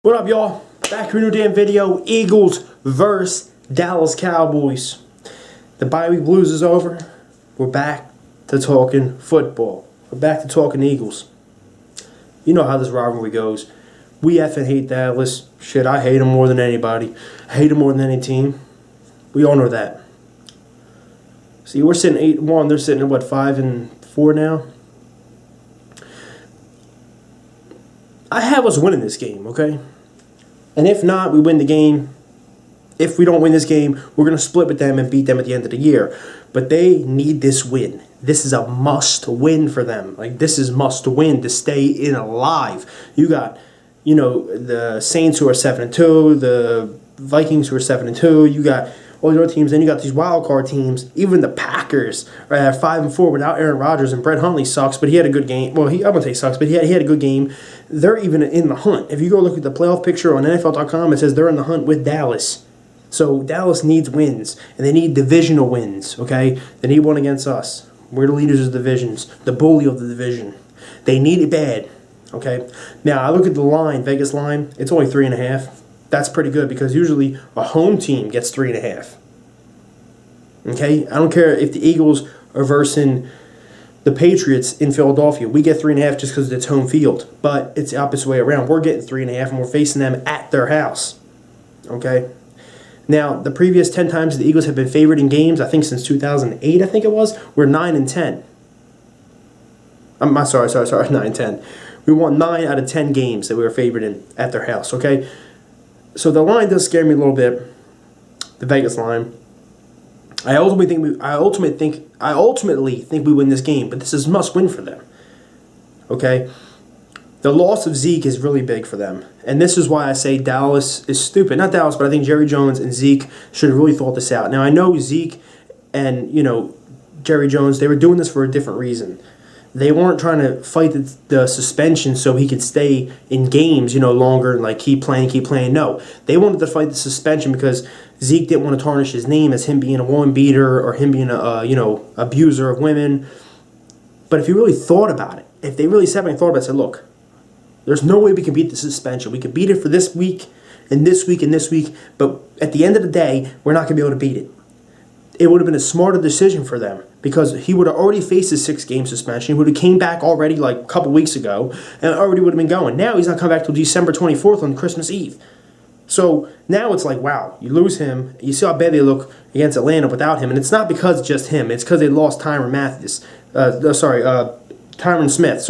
What up, y'all? Back for a new damn video. Eagles versus Dallas Cowboys. The bye week blues is over. We're back to talking football. We're back to talking Eagles. You know how this rivalry goes. We effing hate Dallas. Shit, I hate them more than anybody. I hate them more than any team. We all know that. See, we're sitting 8-1. They're sitting at what, 5-4 now? I have us winning this game, okay? And if not, we win the game. If we don't win this game, we're going to split with them and beat them at the end of the year. But they need this win. This is a must win for them. Like, this is must win to stay in alive. You got, you know, the Saints who are 7-2, the Vikings who are 7-2. You got all your teams. Then you got these wild card teams. Even the Packers are at 5-4 without Aaron Rodgers, and Brett Hundley sucks, but he had a good game. Well, I wouldn't say he sucks, but he had a good game. They're even in the hunt. If you go look at the playoff picture on NFL.com, it says they're in the hunt with Dallas. So Dallas needs wins, and they need divisional wins, okay? They need one against us. We're the leaders of the divisions, the bully of the division. They need it bad, okay? Now, I look at the line, Vegas line, it's only 3.5. That's pretty good because usually a home team gets 3.5. Okay? I don't care if the Eagles are versing the Patriots in Philadelphia. We get 3.5 just because it's home field. But it's the opposite way around. We're getting 3.5 and we're facing them at their house. Okay? Now, the previous 10 times the Eagles have been favored in games, I think since 2008, I think it was, we're 9-10. I'm sorry, 9-10. We won 9 out of 10 games that we were favored in at their house, okay? So the line does scare me a little bit, the Vegas line. I ultimately think we win this game, but this is must win for them. Okay? The loss of Zeke is really big for them. And this is why I say Dallas is stupid. Not Dallas, but I think Jerry Jones and Zeke should have really thought this out. Now, I know Zeke and, Jerry Jones, they were doing this for a different reason. They weren't trying to fight the suspension so he could stay in games, longer and like keep playing. No, they wanted to fight the suspension because Zeke didn't want to tarnish his name as him being a woman beater or him being a abuser of women. But if you really thought about it, if they really sat back and thought about it, said, look, there's no way we can beat the suspension. We could beat it for this week and this week and this week, but at the end of the day, we're not going to be able to beat it. It would have been a smarter decision for them because he would have already faced his 6-game suspension. He would have came back already like a couple weeks ago and already would have been going. Now he's not coming back till December 24th on Christmas Eve. So now it's like, wow, you lose him. You see how bad they look against Atlanta without him. And it's not because it's just him. It's because they lost Tyron Smith,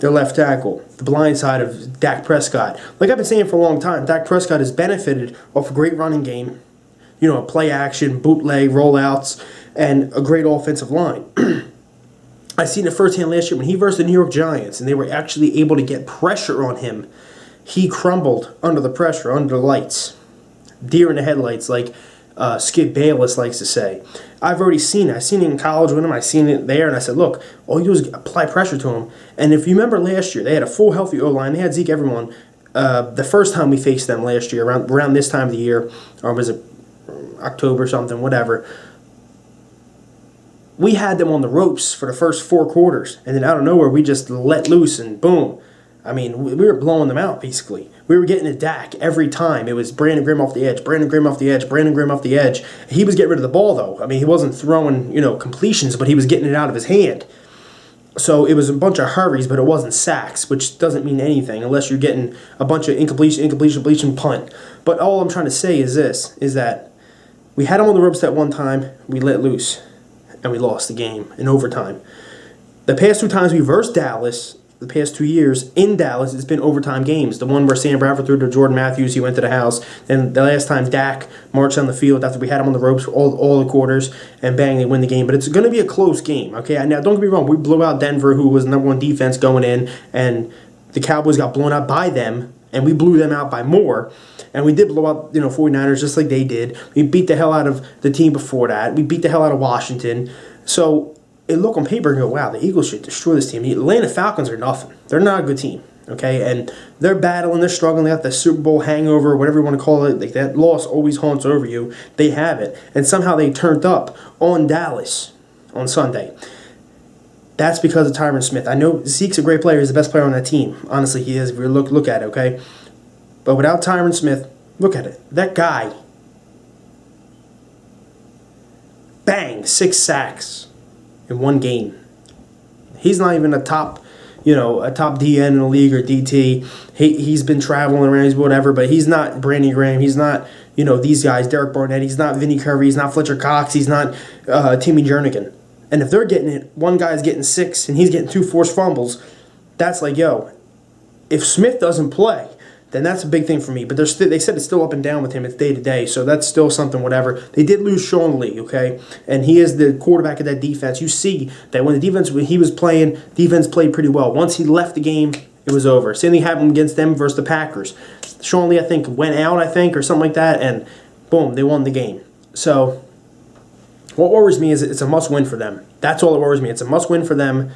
their left tackle, the blind side of Dak Prescott. Like I've been saying for a long time, Dak Prescott has benefited off a great running game, play action, bootleg, rollouts, and a great offensive line. I seen it firsthand last year when he versed the New York Giants, and they were actually able to get pressure on him. He crumbled under the pressure, under the lights. Deer in the headlights, like Skip Bayless likes to say. I've already seen it. I've seen it in college with him. I've seen it there, and I said, look, all you do is apply pressure to him. And if you remember last year, they had a full healthy O-line. They had Zeke everyone. The first time we faced them last year, around this time of the year, or was it October something, whatever, we had them on the ropes for the first 4 quarters, and then out of nowhere we just let loose and boom. I mean, we were blowing them out basically. We were getting a Dak every time. It was Brandon Grimm off the edge, Brandon Grimm off the edge, Brandon Grimm off the edge. He was getting rid of the ball though. I mean, he wasn't throwing, completions, but he was getting it out of his hand. So it was a bunch of hurries, but it wasn't sacks, which doesn't mean anything unless you're getting a bunch of incompletion, punt. But all I'm trying to say is this, is that we had them on the ropes that one time, we let loose, and we lost the game in overtime. The past 2 times we versed Dallas, the past 2 years, in Dallas, it's been overtime games. The one where Sam Bradford threw to Jordan Matthews, he went to the house. And the last time Dak marched on the field after we had him on the ropes for all the quarters, and bang, they win the game. But it's going to be a close game, okay? Now, don't get me wrong, we blew out Denver, who was the #1 defense going in, and the Cowboys got blown out by them, and we blew them out by more. And we did blow out, 49ers just like they did. We beat the hell out of the team before that. We beat the hell out of Washington. So it look on paper and go, wow, the Eagles should destroy this team. The Atlanta Falcons are nothing. They're not a good team, okay? And they're battling, they're struggling. They got the Super Bowl hangover, whatever you want to call it. Like that loss always haunts over you. They have it. And somehow they turned up on Dallas on Sunday. That's because of Tyron Smith. I know Zeke's a great player. He's the best player on that team. Honestly, he is. If you look at it, okay? But without Tyron Smith, look at it. That guy, bang, 6 sacks in one game. He's not even a top DN in the league or DT. He's been traveling around, he's whatever, but he's not Brandon Graham. He's not, these guys, Derek Barnett. He's not Vinny Curry. He's not Fletcher Cox. He's not Timmy Jernigan. And if they're getting it, one guy's getting 6 and he's getting 2 forced fumbles, that's like, yo, if Smith doesn't play, then that's a big thing for me. But they said it's still up and down with him. It's day to day, so that's still something, whatever. They did lose Sean Lee, okay? And he is the quarterback of that defense. You see that when he was playing, defense played pretty well. Once he left the game, it was over. Same thing happened against them versus the Packers. Sean Lee, I think, went out, or something like that, and boom, they won the game. So what worries me is it's a must-win for them. That's all that worries me. It's a must-win for them.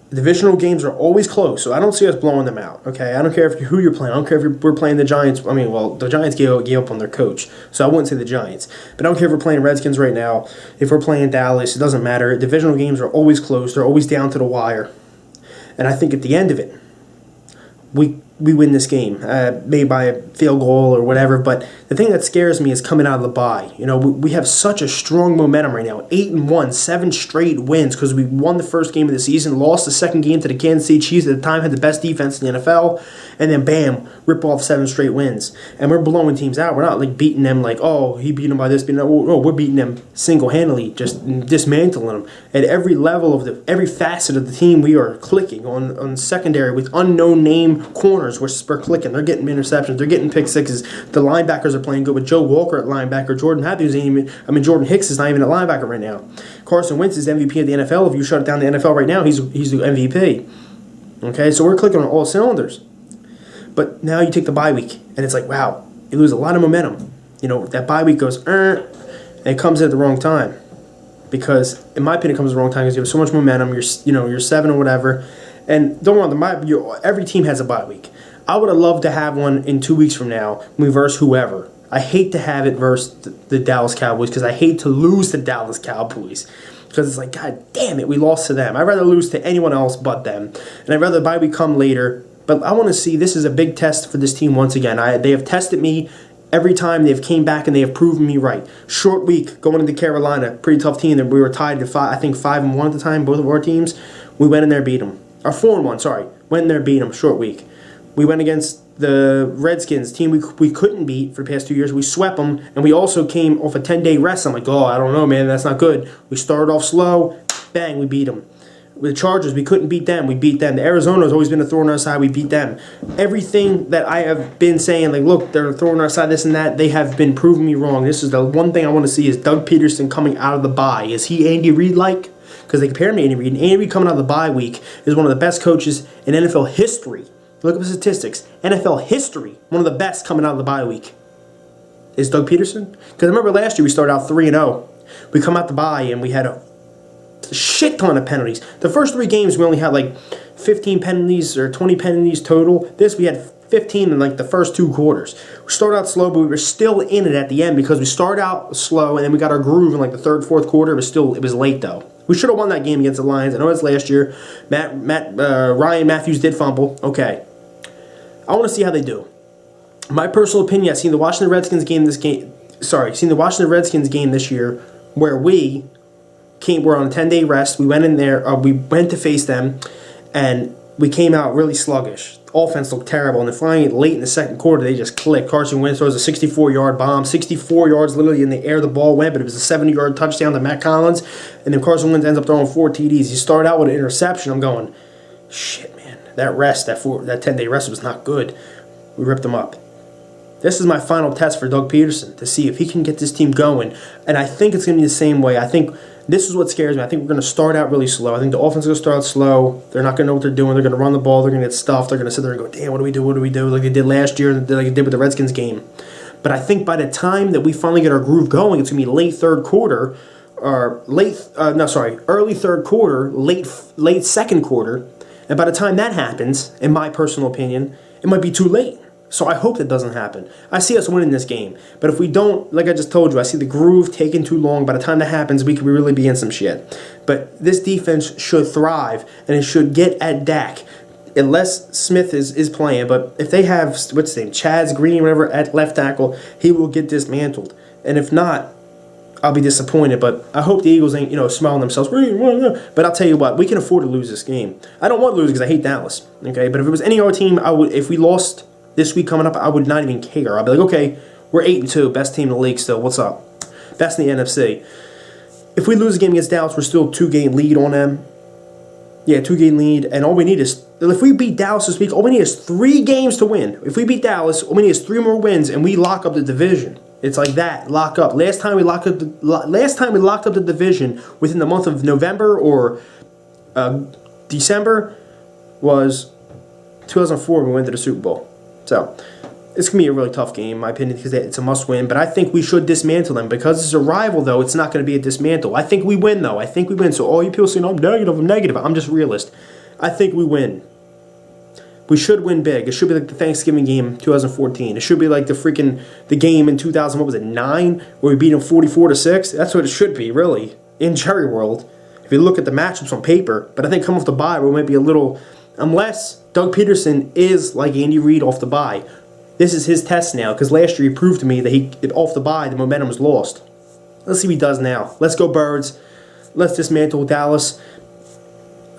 Divisional games are always close, so I don't see us blowing them out. Okay, I don't care who you're playing. I don't care if we're playing the Giants. The Giants gave up on their coach, so I wouldn't say the Giants. But I don't care if we're playing Redskins right now. If we're playing Dallas, it doesn't matter. Divisional games are always close. They're always down to the wire. And I think at the end of it, we win this game, maybe by a field goal or whatever. But the thing that scares me is coming out of the bye. We have such a strong momentum right now. 8-1, 7 straight wins because we won the first game of the season, lost the second game to the Kansas City Chiefs at the time, had the best defense in the NFL, and then bam, rip off 7 straight wins. And we're blowing teams out. We're not like beating them like, oh, he beat them by this, beating them. No, we're beating them single-handedly, just dismantling them. At every level of every facet of the team, we are clicking on secondary with unknown name corners. We're clicking. They're getting interceptions. They're getting pick sixes. The linebackers are playing good with Joe Walker at linebacker. Jordan Hicks is not even at linebacker right now. Carson Wentz is MVP of the NFL. If you shut down the NFL right now, he's the MVP. Okay, so we're clicking on all cylinders. But now you take the bye week, and it's like, wow, you lose a lot of momentum. That bye week goes, and it comes at the wrong time. Because, in my opinion, it comes at the wrong time because you have so much momentum. You're 7 or whatever. And don't worry, every team has a bye week. I would have loved to have one in 2 weeks from now when we verse whoever. I hate to have it versus the Dallas Cowboys because I hate to lose to Dallas Cowboys. Because it's like, God damn it, we lost to them. I'd rather lose to anyone else but them. And I'd rather the bye week come later. But I want to see, this is a big test for this team once again. They have tested me every time. They've came back and they have proven me right. Short week going into Carolina, pretty tough team. We were tied to 5-1 at the time, both of our teams. We went in there and beat them. Or 4-1, sorry. Went in there and beat them, short week. We went against the Redskins, team we couldn't beat for the past 2 years. We swept them, and we also came off a 10-day rest. I'm like, oh, I don't know, man, that's not good. We started off slow, bang, we beat them. With the Chargers, we couldn't beat them, we beat them. The Arizona has always been a thorn on our side, we beat them. Everything that I have been saying, like, look, they're throwing our side, this and that, they have been proving me wrong. This is the one thing I want to see is Doug Peterson coming out of the bye. Is he Andy Reid-like? Because they compare him to Andy Reid, and Andy Reid coming out of the bye week is one of the best coaches in NFL history. Look at the statistics. NFL history, one of the best coming out of the bye week. Is Doug Peterson? Because I remember last year we started out 3-0. We come out the bye and we had a shit ton of penalties. The first 3 games we only had like 15 penalties or 20 penalties total. This we had 15 in like the first 2 quarters. We started out slow, but we were still in it at the end because we started out slow and then we got our groove in like the 3rd, 4th quarter. It was late though. We should have won that game against the Lions. I know it's last year. Ryan Matthews did fumble. Okay. I want to see how they do. My personal opinion, I've seen the Washington Redskins game this year where we're on a 10-day rest. We went in there, we went to face them, and we came out really sluggish. Offense looked terrible, and then finally late in the 2nd quarter, they just clicked. Carson Wentz throws a 64-yard bomb, 64 yards literally in the air the ball went, but it was a 70-yard touchdown to Matt Collins, and then Carson Wentz ends up throwing 4 TDs. He started out with an interception. I'm going, shit, man, that 10-day rest was not good. We ripped them up. This is my final test for Doug Peterson to see if he can get this team going, and I think it's going to be the same way. I think this is what scares me. I think we're going to start out really slow. I think the offense is going to start out slow. They're not going to know what they're doing. They're going to run the ball. They're going to get stuffed. They're going to sit there and go, damn, what do we do? What do we do? Like they did last year, like they did with the Redskins game. But I think by the time that we finally get our groove going, it's going to be early third quarter, late 2nd quarter. And by the time that happens, in my personal opinion, it might be too late. So I hope that doesn't happen. I see us winning this game. But if we don't, like I just told you, I see the groove taking too long. By the time that happens, we could really be in some shit. But this defense should thrive, and it should get at Dak. unless Smith is playing. But if they have, what's his name, Chaz Green, whatever, at left tackle, he will get dismantled. And if not, I'll be disappointed. But I hope the Eagles ain't, smiling themselves. But I'll tell you what, we can afford to lose this game. I don't want to lose because I hate Dallas. Okay, but if it was any other team, I would. If we lost this week coming up, I would not even care. I'd be like, okay, we're 8-2, best team in the league still. What's up? Best in the NFC. If we lose a game against Dallas, we're still 2-game lead on them. Yeah, 2-game lead, and all we need is, if we beat Dallas this week, all we need is 3 games to win. If we beat Dallas, all we need is 3 more wins, and we lock up the division. It's like that, lock up. Last time we locked up the division within the month of November or December was 2004 when we went to the Super Bowl. So it's going to be a really tough game, in my opinion, because it's a must-win. But I think we should dismantle them. Because it's a rival, though, it's not going to be a dismantle. I think we win, though. I think we win. So all you people saying, I'm negative. I'm just realist. I think we win. We should win big. It should be like the Thanksgiving game 2014. It should be like the game in 2009 where we beat them 44-6. That's what it should be, really, in Jerry World. If you look at the matchups on paper. But I think coming off the bye, we might be a little, unless Doug Peterson is like Andy Reid off the bye. This is his test now, because last year he proved to me that off the bye, the momentum was lost. Let's see what he does now. Let's go Birds. Let's dismantle Dallas.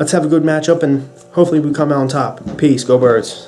Let's have a good matchup, and hopefully we come out on top. Peace. Go Birds.